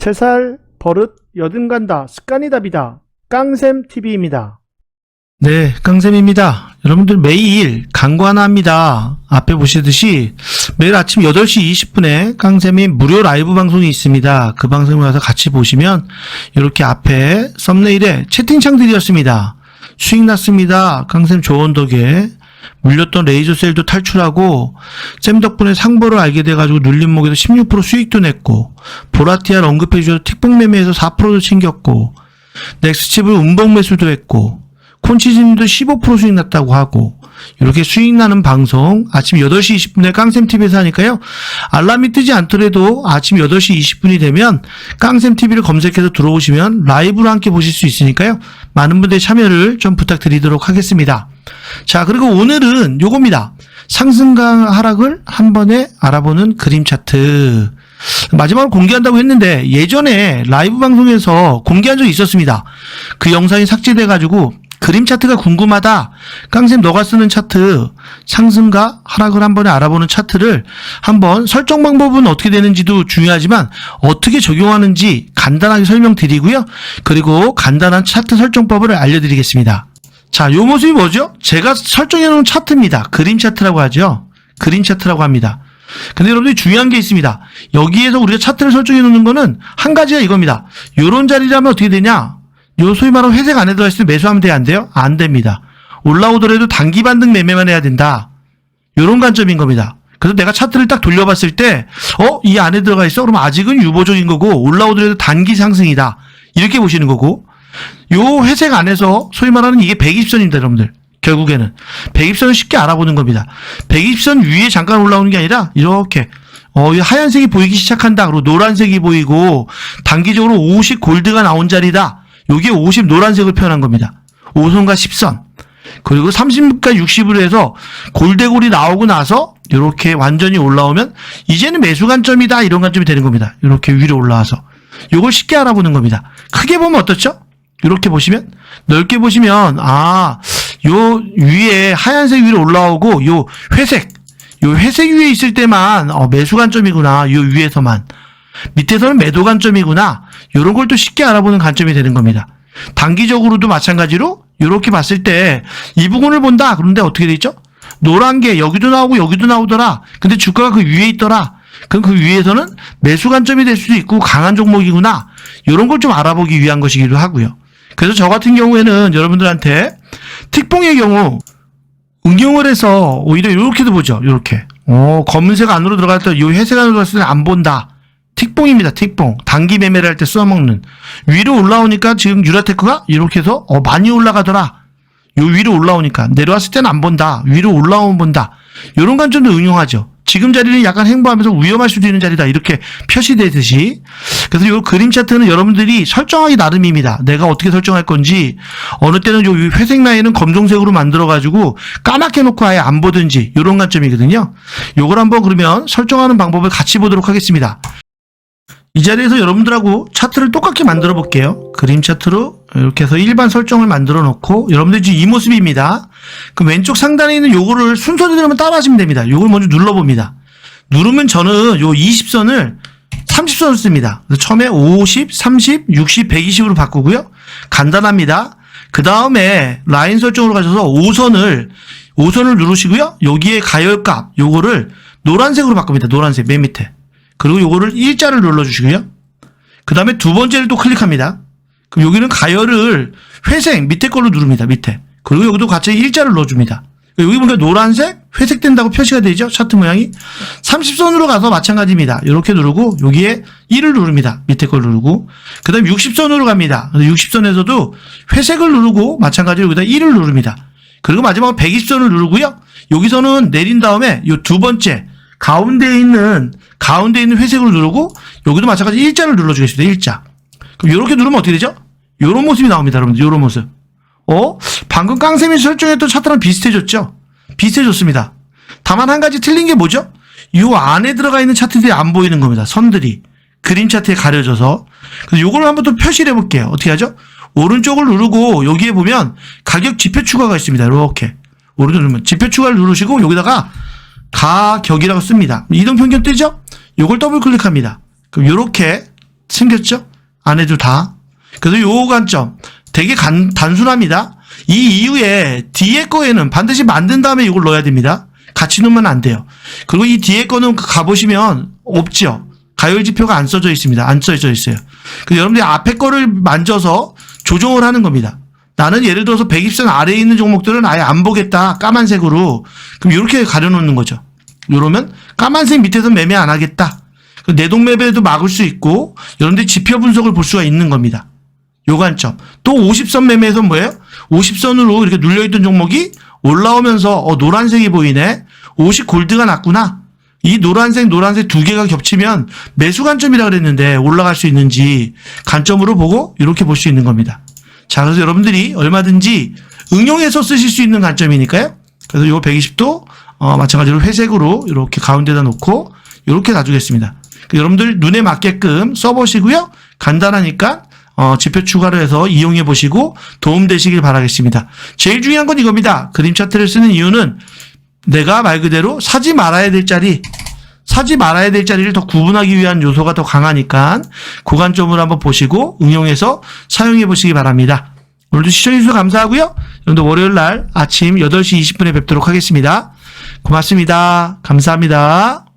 채살, 버릇, 여든간다, 습관이답이다. 깡샘TV입니다. 네, 깡쌤입니다. 여러분들 매일 강구 하나 합니다. 앞에 보시듯이 매일 아침 8시 20분에 깡쌤이 무료 라이브 방송이 있습니다. 그 방송에 와서 같이 보시면 이렇게 앞에 썸네일에 채팅창들이었습니다. 수익 났습니다. 깡쌤 조언 덕에 물렸던 레이저셀도 탈출하고 쌤 덕분에 상보를 알게 돼가지고 눌림목에서 16% 수익도 냈고 보라티알 언급해주셔서 틱봉 매매에서 4%도 챙겼고 넥스칩을 음봉 매수도 했고 콘치즈님도 15% 수익 났다고 하고 이렇게 수익 나는 방송 아침 8시 20분에 깡쌤TV에서 하니까요. 알람이 뜨지 않더라도 아침 8시 20분이 되면 깡쌤TV를 검색해서 들어오시면 라이브로 함께 보실 수 있으니까요. 많은 분들의 참여를 좀 부탁드리도록 하겠습니다. 자, 그리고 오늘은 요겁니다. 상승과 하락을 한 번에 알아보는 그림 차트. 마지막으로 공개한다고 했는데 예전에 라이브 방송에서 공개한 적이 있었습니다. 그 영상이 삭제돼가지고 그림 차트가 궁금하다. 깡쌤 너가 쓰는 차트 상승과 하락을 한 번에 알아보는 차트를 한번 설정 방법은 어떻게 되는지도 중요하지만 어떻게 적용하는지 간단하게 설명드리고요. 그리고 간단한 차트 설정법을 알려드리겠습니다. 자, 요 모습이 뭐죠? 제가 설정해 놓은 차트입니다. 그림 차트라고 하죠. 그림 차트라고 합니다. 근데 여러분들이 중요한 게 있습니다. 여기에서 우리가 차트를 설정해 놓는 거는 한 가지가 이겁니다. 요런 자리라면 어떻게 되냐? 요 소위 말하는 회색 안에 들어가 있을 때 매수하면 돼요? 안 돼요? 안 됩니다. 올라오더라도 단기 반등 매매만 해야 된다. 요런 관점인 겁니다. 그래서 내가 차트를 딱 돌려봤을 때 이 안에 들어가 있어? 그러면 아직은 유보적인 거고 올라오더라도 단기 상승이다. 이렇게 보시는 거고 요 회색 안에서 소위 말하는 이게 120선입니다. 여러분들. 결국에는 120선을 쉽게 알아보는 겁니다. 120선 위에 잠깐 올라오는 게 아니라 이렇게 이 하얀색이 보이기 시작한다. 그리고 노란색이 보이고 단기적으로 50 골드가 나온 자리다. 요게 50 노란색을 표현한 겁니다. 5선과 10선. 그리고 30과 60으로 해서 골대골이 나오고 나서 이렇게 완전히 올라오면 이제는 매수 관점이다. 이런 관점이 되는 겁니다. 이렇게 위로 올라와서. 요걸 쉽게 알아보는 겁니다. 크게 보면 어떻죠? 이렇게 보시면 넓게 보시면 요 위에 하얀색 위로 올라오고 요 회색 위에 있을 때만 매수 관점이구나. 요 위에서만. 밑에서는 매도 관점이구나. 요런 걸 또 쉽게 알아보는 관점이 되는 겁니다. 단기적으로도 마찬가지로 이렇게 봤을 때 이 부분을 본다. 그런데 어떻게 돼 있죠? 노란 게 여기도 나오고 여기도 나오더라. 근데 주가가 그 위에 있더라. 그럼 그 위에서는 매수 관점이 될 수도 있고 강한 종목이구나. 이런 걸 좀 알아보기 위한 것이기도 하고요. 그래서 저 같은 경우에는 여러분들한테 틱봉의 경우 응용을 해서 오히려 이렇게도 보죠. 이렇게. 검은색 안으로 들어갔다 이 회색 안으로 들어갔을 때 안 본다. 틱봉입니다. 틱봉. 단기 매매를 할 때 써먹는. 위로 올라오니까 지금 유라테크가 이렇게 해서 많이 올라가더라. 요 위로 올라오니까 내려왔을 때는 안 본다. 위로 올라오면 본다. 이런 관점도 응용하죠. 지금 자리는 약간 행보하면서 위험할 수도 있는 자리다. 이렇게 표시되듯이. 그래서 이 그림 차트는 여러분들이 설정하기 나름입니다. 내가 어떻게 설정할 건지 어느 때는 요 회색 라인은 검정색으로 만들어가지고 까맣게 놓고 아예 안 보든지 이런 관점이거든요. 요걸 한번 그러면 설정하는 방법을 같이 보도록 하겠습니다. 이 자리에서 여러분들하고 차트를 똑같게 만들어 볼게요. 그림 차트로 이렇게 해서 일반 설정을 만들어 놓고 여러분들 지금 이 모습입니다. 그럼 왼쪽 상단에 있는 요거를 순서대로 한번 따라하시면 됩니다. 요걸 먼저 눌러봅니다. 누르면 저는 요 20선을 30선을 씁니다. 그래서 처음에 50, 30, 60, 120으로 바꾸고요. 간단합니다. 그 다음에 라인 설정으로 가셔서 5선을 누르시고요. 여기에 가열값 요거를 노란색으로 바꿉니다. 노란색 맨 밑에. 그리고 요거를 일자를 눌러주시고요. 그 다음에 두 번째를 또 클릭합니다. 그럼 여기는 가열을 회색 밑에 걸로 누릅니다. 밑에. 그리고 여기도 같이 일자를 넣어줍니다. 여기 보니까 노란색, 회색 된다고 표시가 되죠. 차트 모양이. 30선으로 가서 마찬가지입니다. 이렇게 누르고 여기에 1을 누릅니다. 밑에 걸 누르고. 그 다음에 60선으로 갑니다. 60선에서도 회색을 누르고 마찬가지로 여기다 1을 누릅니다. 그리고 마지막으로 120선을 누르고요. 여기서는 내린 다음에 요 두 번째 가운데에 있는 회색으로 누르고 여기도 마찬가지 일자를 눌러주겠습니다. 일자. 그럼 이렇게 누르면 어떻게 되죠? 이런 모습이 나옵니다. 여러분들. 이런 모습. 방금 깡쌤이 설정했던 차트랑 비슷해졌죠? 비슷해졌습니다. 다만 한 가지 틀린 게 뭐죠? 이 안에 들어가 있는 차트들이 안 보이는 겁니다. 선들이. 그림 차트에 가려져서. 그래서 이걸 한번 또 표시를 해볼게요. 어떻게 하죠? 오른쪽을 누르고 여기에 보면 가격 지표 추가가 있습니다. 이렇게. 오른쪽 누르면 지표 추가를 누르시고 여기다가 가격이라고 씁니다. 이동 평균 뜨죠? 요걸 더블 클릭합니다. 그럼 요렇게 생겼죠? 안에도 다. 그래서 요 관점 되게 단순합니다. 이 이후에 뒤에 거에는 반드시 만든 다음에 이걸 넣어야 됩니다. 같이 넣으면 안 돼요. 그리고 이 뒤에 거는 가보시면 없죠. 가열지표가 안 써져 있습니다. 안 써져 있어요. 그래서 여러분들이 앞에 거를 만져서 조정을 하는 겁니다. 나는 예를 들어서 120선 아래에 있는 종목들은 아예 안 보겠다. 까만색으로. 그럼 이렇게 가려놓는 거죠. 이러면 까만색 밑에서 매매 안 하겠다. 내동매매도 막을 수 있고 여러분들이 지표 분석을 볼 수가 있는 겁니다. 요 관점. 또 50선 매매에서 뭐예요? 50선으로 이렇게 눌려있던 종목이 올라오면서 노란색이 보이네. 50 골드가 났구나. 이 노란색 두 개가 겹치면 매수 관점이라 그랬는데 올라갈 수 있는지 관점으로 보고 이렇게 볼 수 있는 겁니다. 자, 그래서 여러분들이 얼마든지 응용해서 쓰실 수 있는 관점이니까요. 그래서 요 120도 마찬가지로 회색으로 이렇게 가운데다 놓고 이렇게 놔두겠습니다. 여러분들 눈에 맞게끔 써보시고요. 간단하니까 지표 추가를 해서 이용해 보시고 도움되시길 바라겠습니다. 제일 중요한 건 이겁니다. 그림 차트를 쓰는 이유는 내가 말 그대로 사지 말아야 될 자리를 더 구분하기 위한 요소가 더 강하니까 그 관점으로 한번 보시고 응용해서 사용해 보시기 바랍니다. 오늘도 시청해주셔서 감사하고요. 여러분들 월요일 날 아침 8시 20분에 뵙도록 하겠습니다. 고맙습니다. 감사합니다.